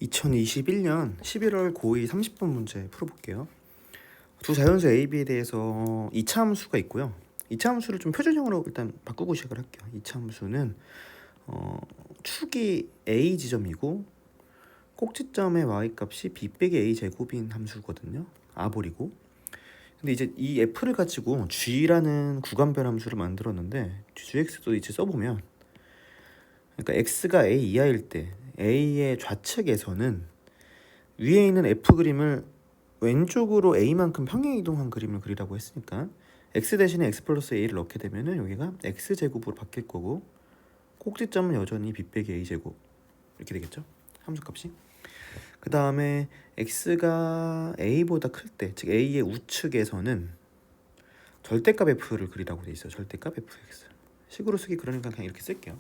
2021년 11월 고2 30분 문제 풀어볼게요. 두 자연수 A, B에 대해서 이차 함수가 있고요. 이차 함수를 좀 표준형으로 일단 바꾸고 시작을 할게요. 이차 함수는 축이 A 지점이고 꼭지점의 y값이 b 빼기 a 제곱인 함수거든요. 아볼이고. 근데 이제 이 f를 가지고 g라는 구간별 함수를 만들었는데 gx도 이제 써보면, 그러니까 x가 a 이하일 때 a의 좌측에서는 위에 있는 f 그림을 왼쪽으로 a만큼 평행 이동한 그림을 그리라고 했으니까 x 대신에 x 플러스 a를 넣게 되면은 여기가 x 제곱으로 바뀔 거고, 꼭지점은 여전히 b 빼기 a 제곱 이렇게 되겠죠, 함수값이. 그 다음에 x가 a보다 클 때, 즉 a의 우측에서는 절대값 f를 그리라고 돼 있어요. 절대값 fx. 식으로 쓰기 그러니까 그냥 이렇게 쓸게요.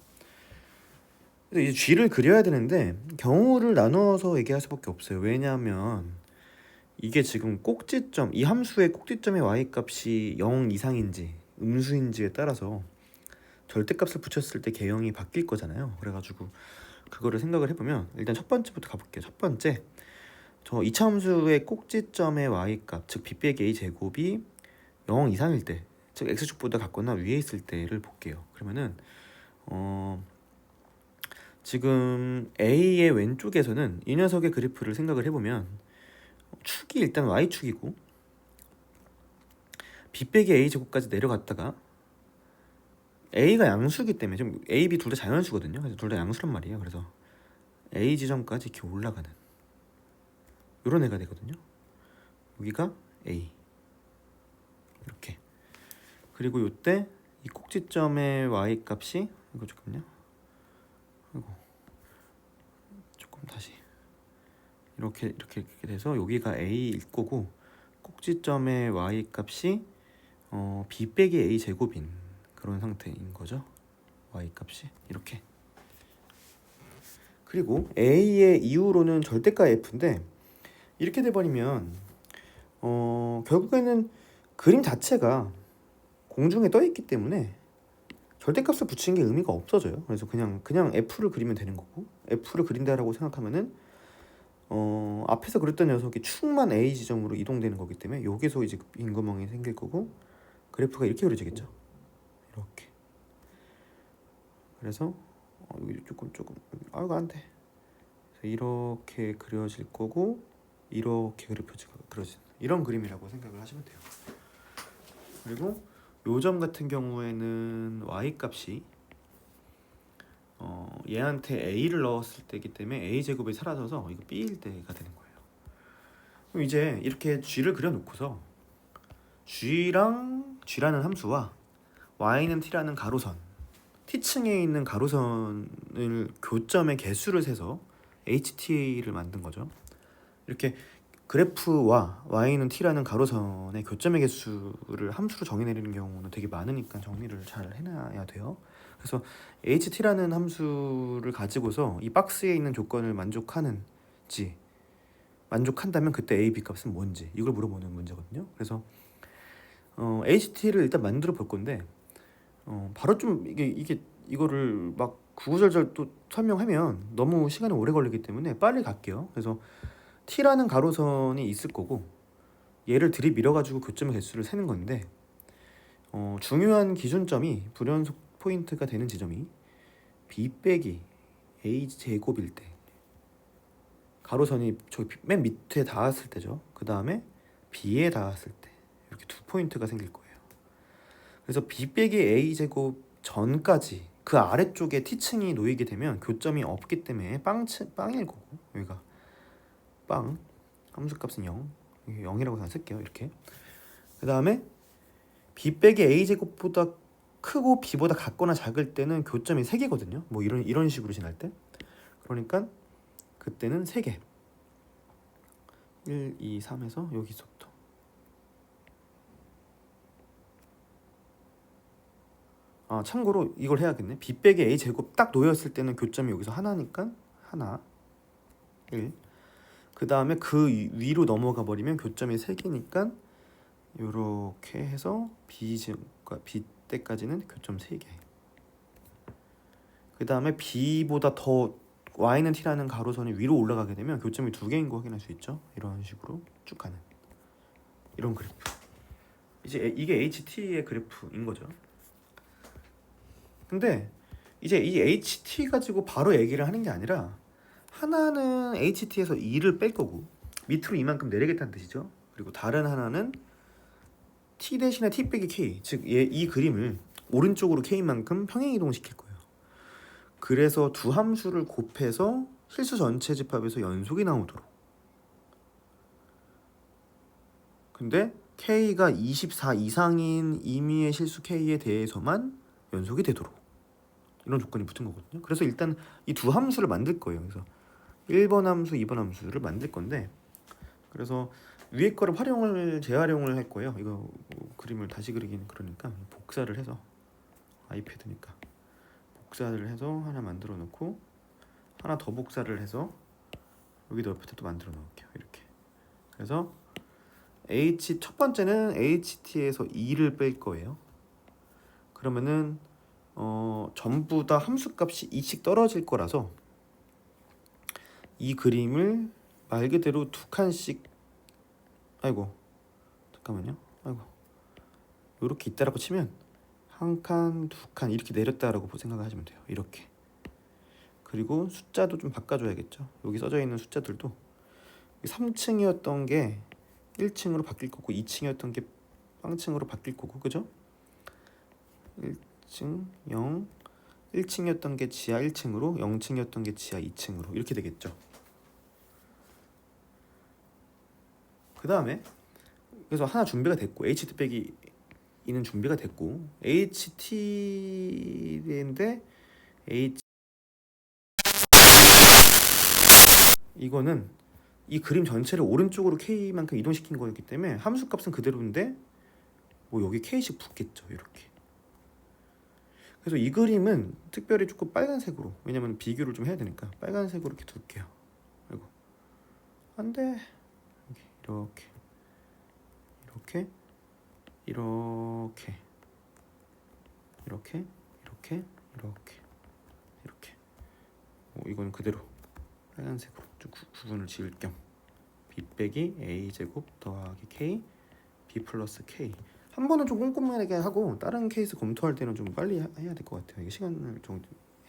그래서 이제 g를 그려야 되는데 경우를 나눠서 얘기할 수밖에 없어요. 왜냐하면 이게 지금 꼭지점, 이 함수의 꼭지점의 y값이 0 이상인지 음수인지에 따라서 절대값을 붙였을 때 개형이 바뀔 거잖아요. 그래가지고 그거를 생각을 해보면 일단 첫 번째부터 가볼게요. 첫 번째, 저 이차 함수의 꼭지점의 y값, 즉 b 빼기 a 제곱이 0 이상일 때, 즉 x축보다 같거나 위에 있을 때를 볼게요. 그러면은 지금 a의 왼쪽에서는 이 녀석의 그래프를 생각을 해보면 축이 일단 y축이고 b 빼기 a 제곱까지 내려갔다가 a가 양수기 때문에 지금 a, b 둘 다 자연수거든요. 그래서 둘 다 양수란 말이에요. 그래서 a 지점까지 이렇게 올라가는 이런 애가 되거든요. 여기가 a 이렇게. 그리고 이때 이 꼭지점의 y 값이, 이거 잠깐만요. 아이고, 조금 다시 이렇게 돼서 여기가 a일 거고, 꼭지점의 y 값이 b 빼기 a 제곱인 그런 상태인 거죠. y 값이 이렇게. 그리고 a의 이후로는 절대가 f인데 이렇게 돼버리면 결국에는 그림 자체가 공중에 떠 있기 때문에 절대값을 붙이는 게 의미가 없어져요. 그래서 그냥 f를 그리면 되는 거고, f를 그린다라고 생각하면은 앞에서 그렸던 녀석이 축만 a 지점으로 이동되는 거기 때문에 여기서 이제 빈 구멍이 생길 거고, 그래프가 이렇게 그려지겠죠. 이렇게. 그래서 여기 조금 아이고 안 돼. 이렇게 그려질 거고 이렇게 그려진 이런 그림이라고 생각을 하시면 돼요. 그리고 요점 같은 경우에는 y 값이 얘한테 a를 넣었을 때이기 때문에 a 제곱이 사라져서 이거 b일 때가 되는 거예요. 그럼 이제 이렇게 g를 그려놓고서 g라는 함수와 y는 t라는 가로선, t층에 있는 가로선을 교점의 개수를 세서 ht를 만든 거죠. 이렇게 그래프와 y는 t라는 가로선의 교점의 개수를 함수로 정의내리는 경우는 되게 많으니까 정리를 잘 해놔야 돼요. 그래서 ht라는 함수를 가지고서 이 박스에 있는 조건을 만족한다면 그때 a, b 값은 뭔지, 이걸 물어보는 문제거든요. 그래서 ht를 일단 만들어 볼 건데 바로 좀 이거를 막 구구절절 또 설명하면 너무 시간이 오래 걸리기 때문에 빨리 갈게요. 그래서 t라는 가로선이 있을 거고 얘를 들이밀어가지고 교점의 개수를 세는 건데 중요한 기준점이, 불연속 포인트가 되는 지점이 b 빼기 a 제곱일 때, 가로선이 저기 맨 밑에 닿았을 때죠. 그 다음에 b에 닿았을 때, 이렇게 두 포인트가 생길 거예요. 그래서 b 빼기 a 제곱 전까지 그 아래쪽에 t층이 놓이게 되면 교점이 없기 때문에 빵일 거고, 여기가 빵, 함수값은 0, 0이라고 그냥 쓸게요. 이렇게. 그 다음에 b 빼기 a 제곱보다 크고 b보다 같거나 작을 때는 교점이 3개거든요. 뭐 이런 식으로 지날 때. 그러니까 그때는 3개. 1, 2, 3에서 여기서부터. 참고로 이걸 해야겠네. b 빼기 a 제곱 딱 놓였을 때는 교점이 여기서 하나니까 하나, 1. 그 다음에 그 위로 넘어가 버리면 교점이 3개니까 이렇게 해서 b 때까지는 교점 3개. 그 다음에 b보다 더 y는 t라는 가로선이 위로 올라가게 되면 교점이 두 개인 거 확인할 수 있죠. 이런 식으로 쭉 가는 이런 그래프. 이제 이게 HT의 그래프인 거죠. 근데 이제 이 HT 가지고 바로 얘기를 하는 게 아니라 하나는 HT에서 2를 뺄 거고 밑으로 이만큼 내리겠다는 뜻이죠. 그리고 다른 하나는 T 대신에 T 빼기 K, 즉 이 그림을 오른쪽으로 K만큼 평행 이동시킬 거예요. 그래서 두 함수를 곱해서 실수 전체 집합에서 연속이 나오도록. 근데 K가 24 이상인 임의의 실수 K에 대해서만 연속이 되도록 이런 조건이 붙은 거거든요. 그래서 일단 이 두 함수를 만들 거예요. 그래서 1번 함수, 2번 함수를 만들 건데 그래서 위에 거를 재활용을 할 거예요. 이거 뭐 그림을 다시 그리긴 그러니까 복사를 해서 아이패드니까 복사를 해서 하나 만들어 놓고 하나 더 복사를 해서 여기도 옆에 또 만들어 놓을게요. 이렇게. 그래서 첫 번째는 HT에서 2를 뺄 거예요. 그러면은 전부 다 함수값이 2씩 떨어질 거라서 이 그림을 말 그대로 두 칸씩 아이고 잠깐만요. 아이고 이렇게 있다라고 치면 한 칸, 두 칸 이렇게 내렸다라고 생각하시면 돼요. 이렇게. 그리고 숫자도 좀 바꿔줘야겠죠. 여기 써져 있는 숫자들도 3층이었던 게 1층으로 바뀔 거고 2층이었던 게 빵층으로 바뀔 거고 그죠? 1층 0 1층이었던 게 지하 1층으로 0층이었던 게 지하 2층으로 이렇게 되겠죠. 그 다음에 그래서 하나 준비가 됐고 HT 빼기 2는 준비가 됐고 HT인데 이거는 이 그림 전체를 오른쪽으로 K만큼 이동시킨 거였기 때문에 함수값은 그대로인데 뭐 여기 K씩 붙겠죠. 이렇게. 그래서 이 그림은 특별히 조금 빨간색으로 왜냐면 비교를 좀 해야 되니까 빨간색으로 이렇게 둘게요. 아이고 안돼. 이렇게 이렇게 이렇게 이렇게 이렇게 이렇게 이렇게 이거는 그대로 빨간색으로 쭉 구분을 지을 겸 b 빼기 a 제곱 더하기 k b 플러스 k 한 번은 좀 꼼꼼하게 하고 다른 케이스 검토할 때는 좀 빨리 해야 될 것 같아요. 이게 시간을 좀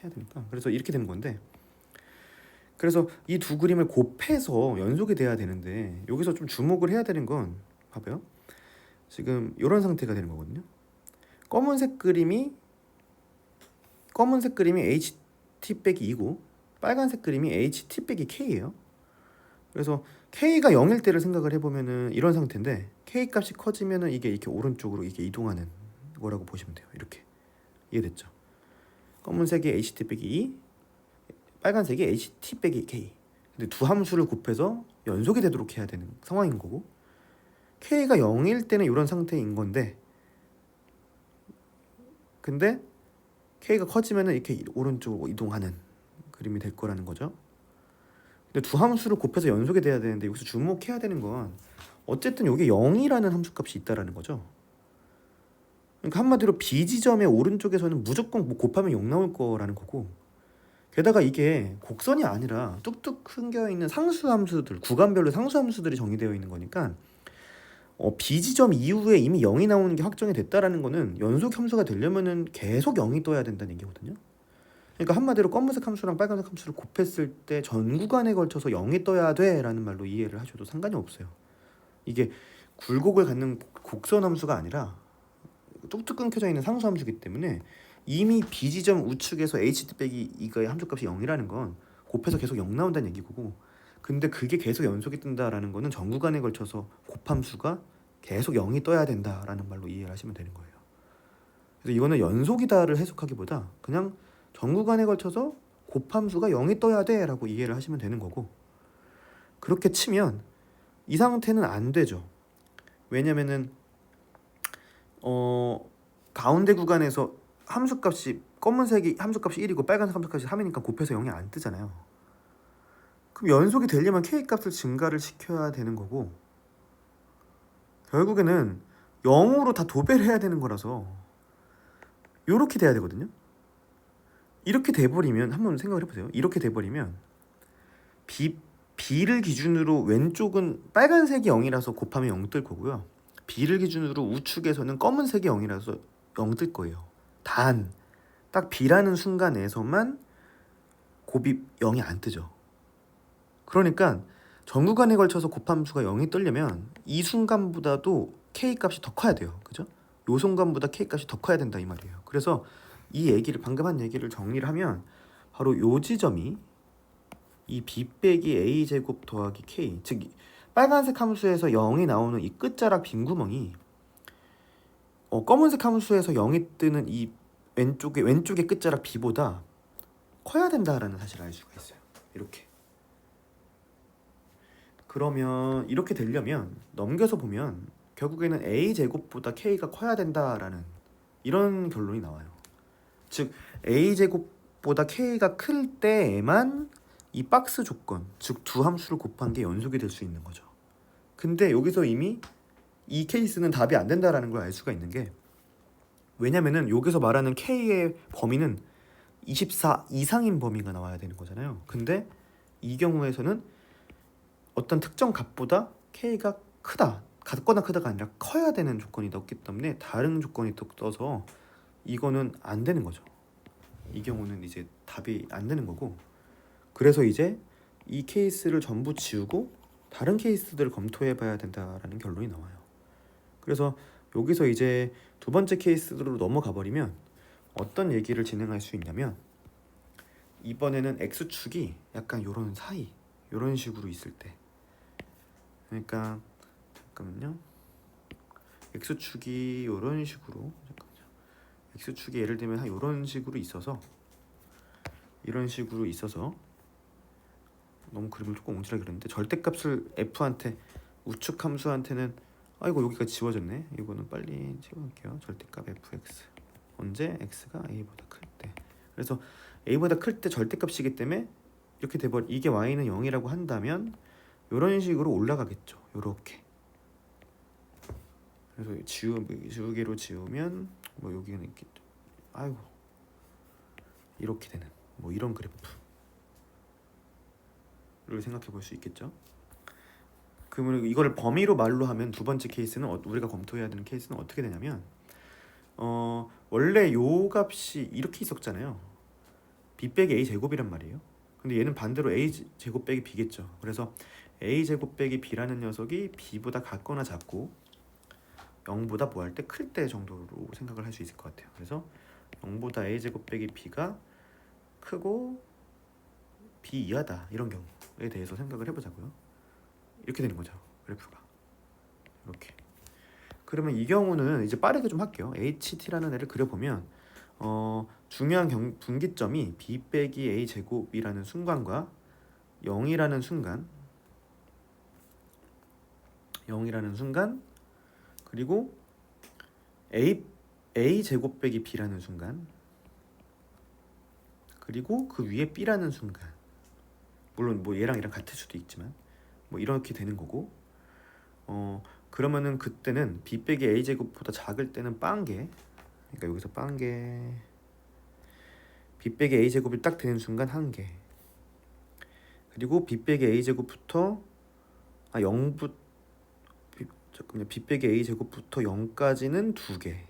해야 되니까. 그래서 이렇게 되는 건데 그래서 이 두 그림을 곱해서 연속이 돼야 되는데 여기서 좀 주목을 해야 되는 건 봐봐요. 지금 이런 상태가 되는 거거든요. 검은색 그림이 HT 빼기 2고 빨간색 그림이 HT 빼기 K예요. 그래서 K가 0일 때를 생각을 해보면은 이런 상태인데 K 값이 커지면은 이게 이렇게 오른쪽으로 이게 이동하는 거라고 보시면 돼요. 이렇게 이해됐죠? 검은색이 HT 빼기 2, 빨간색이 HT 빼기 K. 근데 두 함수를 곱해서 연속이 되도록 해야 되는 상황인 거고 K가 0일 때는 이런 상태인 건데 근데 K가 커지면은 이렇게 오른쪽으로 이동하는 그림이 될 거라는 거죠. 근데 두 함수를 곱해서 연속이 돼야 되는데 여기서 주목해야 되는 건 어쨌든 여기 0이라는 함수값이 있다라는 거죠. 그러니까 한마디로 B 지점의 오른쪽에서는 무조건 뭐 곱하면 0 나올 거라는 거고 게다가 이게 곡선이 아니라 뚝뚝 끊겨 있는 상수함수들 구간별로 상수함수들이 정의되어 있는 거니까 B 지점 이후에 이미 0이 나오는 게 확정이 됐다라는 거는 연속 함수가 되려면은 계속 0이 떠야 된다는 얘기거든요. 그러니까 한마디로 검은색 함수랑 빨간색 함수를 곱했을 때 전 구간에 걸쳐서 0이 떠야 돼라는 말로 이해를 하셔도 상관이 없어요. 이게 굴곡을 갖는 곡선 함수가 아니라 뚝뚝 끊겨져 있는 상수 함수이기 때문에 이미 B 지점 우측에서 HT 빼기 이거의 함수값이 0이라는 건 곱해서 계속 0 나온다는 얘기고 근데 그게 계속 연속이 뜬다라는 거는 전 구간에 걸쳐서 곱함수가 계속 0이 떠야 된다라는 말로 이해를 하시면 되는 거예요. 그래서 이거는 연속이다를 해석하기보다 그냥 전 구간에 걸쳐서 곱함수가 0이 떠야 돼라고 이해를 하시면 되는 거고 그렇게 치면 이 상태는 안 되죠. 왜냐면은 가운데 구간에서 함수값이 검은색이 함수값이 1이고 빨간색 함수값이 3이니까 곱해서 0이 안 뜨잖아요. 그럼 연속이 되려면 K값을 증가를 시켜야 되는 거고 결국에는 0으로 다 도배를 해야 되는 거라서 요렇게 돼야 되거든요. 이렇게 돼버리면 한번 생각을 해보세요. 이렇게 돼버리면 B를 기준으로 왼쪽은 빨간색이 0이라서 곱하면 0 뜰 거고요. B를 기준으로 우측에서는 검은색이 0이라서 0 뜰 거예요. 단 딱 B라는 순간에서만 곱이 0이 안 뜨죠. 그러니까 전 구간에 걸쳐서 곱함수가 0이 뜨려면 이 순간보다도 K 값이 더 커야 돼요. 그죠? 요 순간보다 K 값이 더 커야 된다 이 말이에요. 그래서 이 얘기를 방금 한 얘기를 정리를 하면 바로 요 지점이 이 B 빼기 A 제곱 더하기 K, 즉 빨간색 함수에서 0이 나오는 이 끝자락 빈 구멍이 검은색 함수에서 0이 뜨는 이 왼쪽의 끝자락 B보다 커야 된다라는 사실을 알 수가 있어요. 이렇게. 그러면 이렇게 되려면 넘겨서 보면 결국에는 A 제곱보다 K가 커야 된다라는 이런 결론이 나와요. 즉 A 제곱보다 K가 클 때에만 이 박스 조건, 즉 두 함수를 곱한 게 연속이 될 수 있는 거죠. 근데 여기서 이미 이 케이스는 답이 안 된다라는 걸 알 수가 있는 게, 왜냐면은 여기서 말하는 K의 범위는 24 이상인 범위가 나와야 되는 거잖아요. 근데 이 경우에서는 어떤 특정 값보다 K가 크다, 같거나 크다가 아니라 커야 되는 조건이 넣었기 때문에 다른 조건이 또 떠서 이거는 안 되는 거죠. 이 경우는 이제 답이 안 되는 거고, 그래서 이제 이 케이스를 전부 지우고 다른 케이스들을 검토해 봐야 된다라는 결론이 나와요. 그래서 여기서 이제 두 번째 케이스로 넘어가 버리면 어떤 얘기를 진행할 수 있냐면, 이번에는 X축이 약간 요런 사이, 요런 식으로 있을 때, 그러니까 잠깐만요. X축이 요런 식으로, 잠깐만요. X축이 예를 들면 한 요런 식으로 있어서, 이런 식으로 있어서, 너무 그림을 조금 옹졸하게 그렸는데 절대값을 F한테, 우측 함수한테는, 아이고 여기가 지워졌네. 이거는 빨리 채워볼게요. 절대값 fx 언제 x가 a보다 클 때. 그래서 a보다 클 때 절대값이기 때문에 이렇게 돼버려. 이게 y는 0이라고 한다면 이런 식으로 올라가겠죠. 요렇게. 그래서 지우개로 지우면 뭐 여기는 있겠죠. 아이고 이렇게 되는 뭐 이런 그래프를 생각해 볼 수 있겠죠. 그러면 이거를 범위로 말로 하면 두 번째 케이스는 우리가 검토해야 되는 케이스는 어떻게 되냐면, 원래 요 값이 이렇게 있었잖아요. b 빼기 a 제곱이란 말이에요. 근데 얘는 반대로 a 제곱 빼기 b겠죠. 그래서 a 제곱 빼기 b라는 녀석이 b보다 같거나 작고 0보다 뭐 할 때 클 때 정도로 생각을 할 수 있을 것 같아요. 그래서 0보다 a 제곱 빼기 b가 크고 b 이하다, 이런 경우에 대해서 생각을 해보자고요. 이렇게 되는 거죠, 그래프가. 이렇게. 그러면 이 경우는 이제 빠르게 좀 할게요. HT라는 애를 그려보면 중요한 분기점이 b 빼기 a 제곱이라는 순간과 0이라는 순간, 그리고 a 제곱 빼기 b라는 순간, 그리고 그 위에 b라는 순간. 물론 뭐 얘랑 같을 수도 있지만 뭐 이렇게 되는 거고, 그러면은 그때는 b 빼기 a 제곱보다 작을 때는 빵개, 그러니까 여기서 빵개, b 빼기 a 제곱이 딱 되는 순간 한 개, 그리고 b 빼기 a 제곱부터 b 빼기 a 제곱부터 0까지는 두 개,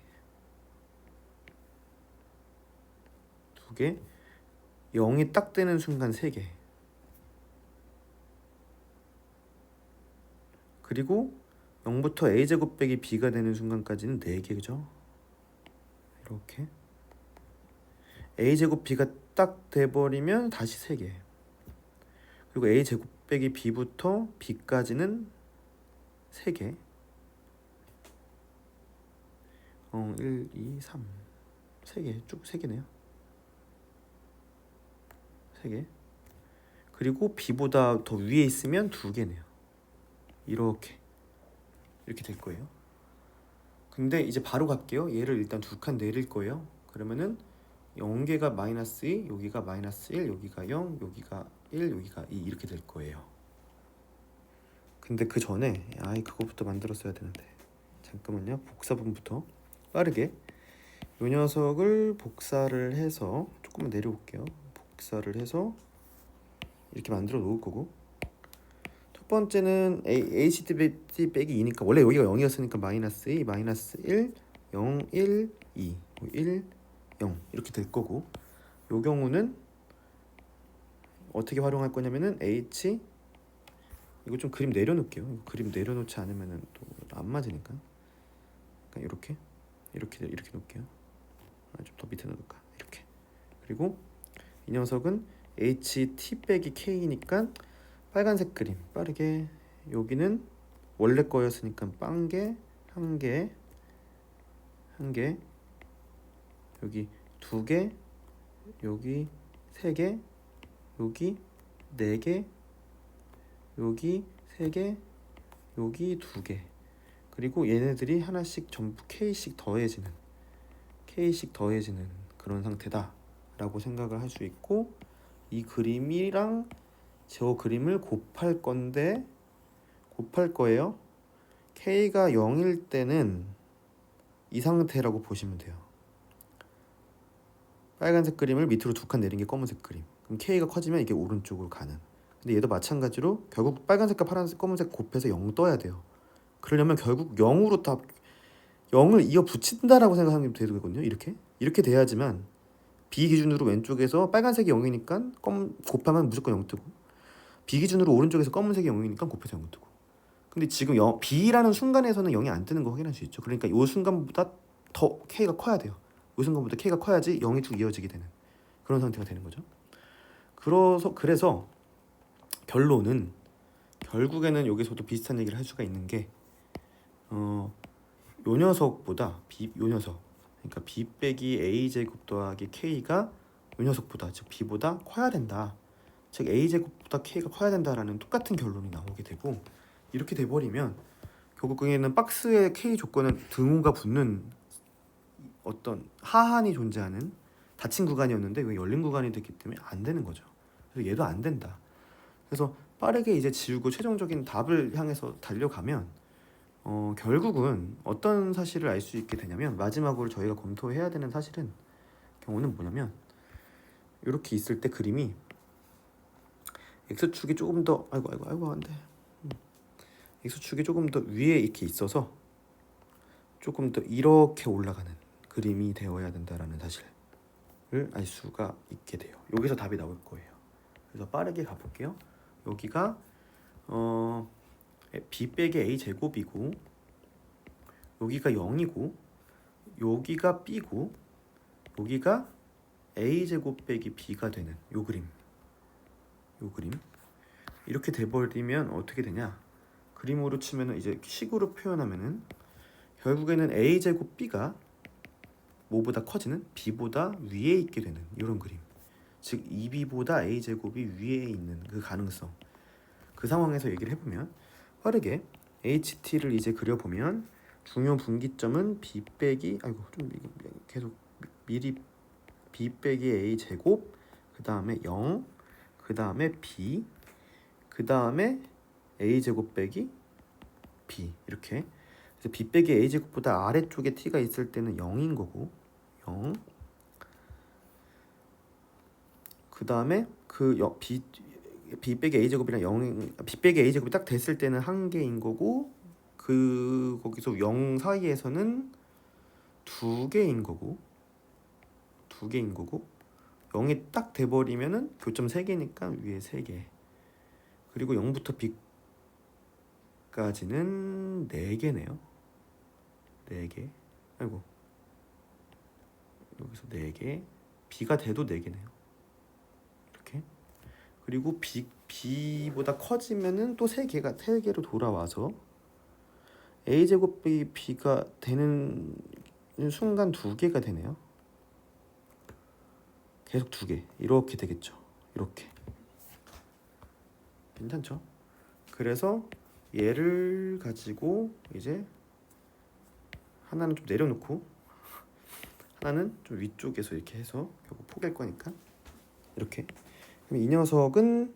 0이 딱 되는 순간 세 개, 그리고 0부터 a 제곱 빼기 b가 되는 순간까지는 4개, 그죠? 이렇게 a 제곱 b가 딱 돼버리면 다시 3개, 그리고 a 제곱 빼기 b부터 b까지는 3개, 1, 2, 3, 3개, 쭉 3개네요. 3개. 그리고 b보다 더 위에 있으면 2개네요. 이렇게 될 거예요. 근데 이제 바로 갈게요. 얘를 일단 두 칸 내릴 거예요. 그러면은 0개가 마이너스 2, 여기가 마이너스 1, 여기가 0, 여기가 1, 여기가 2 이렇게 될 거예요. 근데 그 전에 그거부터 만들었어야 되는데, 잠깐만요. 복사본부터 빠르게 요 녀석을 복사를 해서 조금만 내려올게요. 복사를 해서 이렇게 만들어 놓을 거고, 첫 번째는 HT 빼기 2니까 원래 여기가 0이었으니까 마이너스 2, 마이너스 1, 0, 1, 2, 1, 0 이렇게 될 거고, 요 경우는 어떻게 활용할 거냐면은 이거 좀 그림 내려놓을게요. 이거 그림 내려놓지 않으면은 또 안 맞으니까. 그러니까 이렇게 놓을게요. 좀 더 밑에 놓을까? 이렇게. 그리고 이 녀석은 HT 빼기 K니까 빨간색 그림 빠르게, 여기는 원래 거였으니까 빵개 한 개, 여기 두 개, 여기 세 개, 여기 네 개, 여기 세 개, 여기 두 개. 그리고 얘네들이 하나씩 전부 K씩 더해지는 그런 상태다라고 생각을 할 수 있고, 이 그림이랑 저 그림을 곱할 거예요. K가 0일 때는 이 상태라고 보시면 돼요. 빨간색 그림을 밑으로 두 칸 내린 게 검은색 그림. 그럼 K가 커지면 이게 오른쪽으로 가는. 근데 얘도 마찬가지로 결국 빨간색과 파란색, 검은색 곱해서 0 떠야 돼요. 그러려면 결국 0으로 다 0을 이어 붙인다라고 생각하면 되거든요. 이렇게 돼야지만 B 기준으로 왼쪽에서 빨간색이 0이니까 곱하면 무조건 0 뜨고, B 기준으로 오른쪽에서 검은색이 0이니까 곱해서 0 뜨고. 근데 지금 B라는 순간에서는 0이 안 뜨는 거 확인할 수 있죠. 그러니까 이 순간보다 더 K가 커야 돼요. 이 순간보다 K가 커야지 0이 쭉 이어지게 되는 그런 상태가 되는 거죠. 그래서 결국에는 여기서도 비슷한 얘기를 할 수가 있는 게, 요 녀석보다 요 녀석, 그러니까 B 빼기 A 제곱 더하기 K가 요 녀석보다, 즉 B보다 커야 된다. 즉 A 제곱보다 K가 커야 된다라는 똑같은 결론이 나오게 되고, 이렇게 돼버리면 결국에는 박스의 K 조건은 등호가 붙는 어떤 하한이 존재하는 닫힌 구간이었는데 왜 열린 구간이 됐기 때문에 안 되는 거죠. 그래서 얘도 안 된다. 그래서 빠르게 이제 지우고 최종적인 답을 향해서 달려가면 결국은 어떤 사실을 알 수 있게 되냐면, 마지막으로 저희가 검토해야 되는 경우는 뭐냐면, 이렇게 있을 때 그림이 X축이 조금 더 아이고 안돼. X축이 조금 더 위에 이렇게 있어서 조금 더 이렇게 올라가는 그림이 되어야 된다라는 사실을 알 수가 있게 돼요. 여기서 답이 나올 거예요. 그래서 빠르게 가볼게요. 여기가 B 빼기 A 제곱이고, 여기가 0이고, 여기가 B고, 여기가 A 제곱 빼기 B가 되는 요 그림. 이렇게 돼버리면 어떻게 되냐? 그림으로 치면은 이제 식으로 표현하면은 결국에는 A 제곱 B가 뭐보다 커지는, B보다 위에 있게 되는 이런 그림. 즉 2B보다 A 제곱이 위에 있는 그 가능성. 그 상황에서 얘기를 해보면, 빠르게 HT를 이제 그려보면 중요 분기점은 B 빼기 계속 미리 B 빼기 A 제곱, 그 다음에 0, 그 다음에 B, 그 다음에 A 제곱 빼기 B, 이렇게. 그래서 B 빼기 A 제곱보다 아래쪽에 T가 있을 때는 0인 거고, 0. 그 다음에 B 빼기 A 제곱이랑 0, B 빼기 A 제곱이 딱 됐을 때는 한 개인 거고, 거기서 0 사이에서는 두 개인 거고, 0이 딱 돼버리면은 교점 3개니까 위에 3개, 그리고 0부터 B까지는 4개네요. 4개. 여기서 4개. B가 돼도 4개네요. 이렇게. 그리고 B보다 커지면은 또 3개로 돌아와서 A 제곱 빼기 B가 되는 순간 2개가 되네요. 계속 2개. 이렇게 되겠죠. 이렇게. 괜찮죠? 그래서 얘를 가지고 이제 하나는 좀 내려놓고 하나는 좀 위쪽에서 이렇게 해서 결국 포기할 거니까 이렇게. 그럼 이 녀석은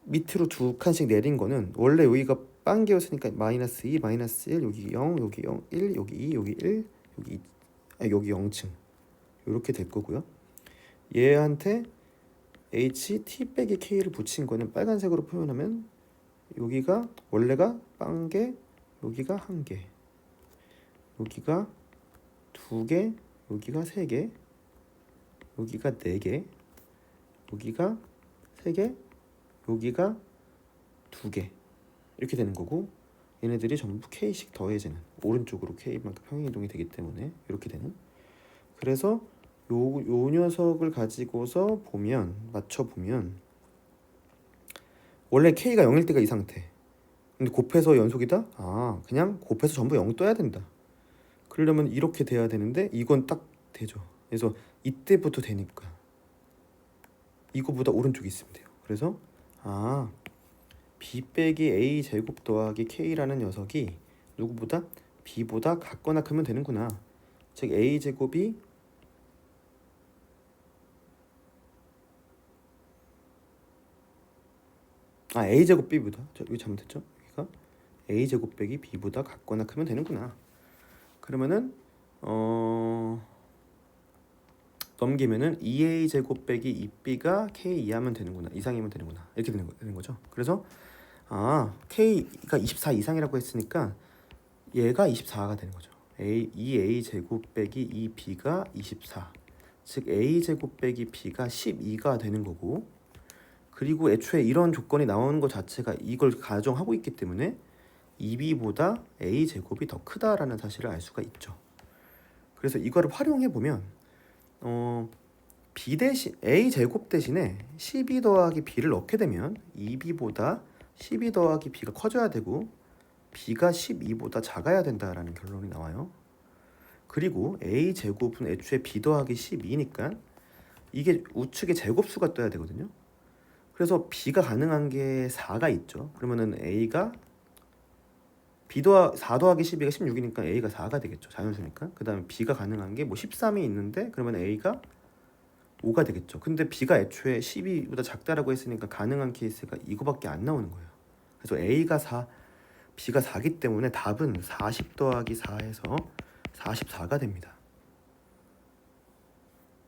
밑으로 2칸씩 내린 거는, 원래 여기가 빵개였으니까 마이너스 2, 마이너스 1, 여기 0, 여기 0, 1, 여기 2, 여기 1, 여기 2, 여기 0층 이렇게 될 거고요. 얘한테 h t 빼기 k를 붙인 거는 빨간색으로 표현하면 여기가 원래가 0개, 여기가 1개, 여기가 2개, 여기가 3개, 여기가 4개, 여기가 3개, 여기가 2개 이렇게 되는 거고, 얘네들이 전부 k씩 더해지는, 오른쪽으로 k만큼 평행이동이 되기 때문에 이렇게 되는. 그래서 요 녀석을 가지고서 보면, 맞춰보면 원래 k가 0일 때가 이 상태. 근데 곱해서 연속이다? 그냥 곱해서 전부 0 떠야 된다. 그러려면 이렇게 돼야 되는데 이건 딱 되죠. 그래서 이때부터 되니까 이거보다 오른쪽에 있으면 돼요. 그래서 b 빼기 a 제곱 더하기 k라는 녀석이 누구보다? b보다 같거나 크면 되는구나. 즉 a 제곱이 a 제곱 b보다, 여기 잘못했죠? 여기가 a 제곱 빼기 b보다 같거나 크면 되는구나. 그러면은 넘기면은 2a 제곱 빼기 2b가 k 이하면 되는구나, 이상이면 되는구나, 이렇게 되는 거죠. 그래서 k가 24 이상이라고 했으니까 얘가 24가 되는 거죠. 2a 제곱 빼기 2b가 24, 즉 a 제곱 빼기 b가 12가 되는 거고, 그리고 애초에 이런 조건이 나오는 것 자체가 이걸 가정하고 있기 때문에 2b보다 a 제곱이 더 크다라는 사실을 알 수가 있죠. 그래서 이거를 활용해 보면 b 대신 a 제곱 대신에 12 더하기 b를 넣게 되면 2b보다 12 더하기 b가 커져야 되고 b가 12보다 작아야 된다라는 결론이 나와요. 그리고 a 제곱은 애초에 b 더하기 12니까 이게 우측에 제곱수가 떠야 되거든요. 그래서 b가 가능한 게 4가 있죠. 그러면은 a가 4 더하기 12가 16이니까 a가 4가 되겠죠. 자연수니까. 그 다음에 b가 가능한 게 뭐 13이 있는데 그러면 a가 5가 되겠죠. 근데 b가 애초에 12보다 작다라고 했으니까 가능한 케이스가 이거밖에 안 나오는 거예요. 그래서 a가 4, b가 4기 때문에 답은 40 더하기 4에서 44가 됩니다.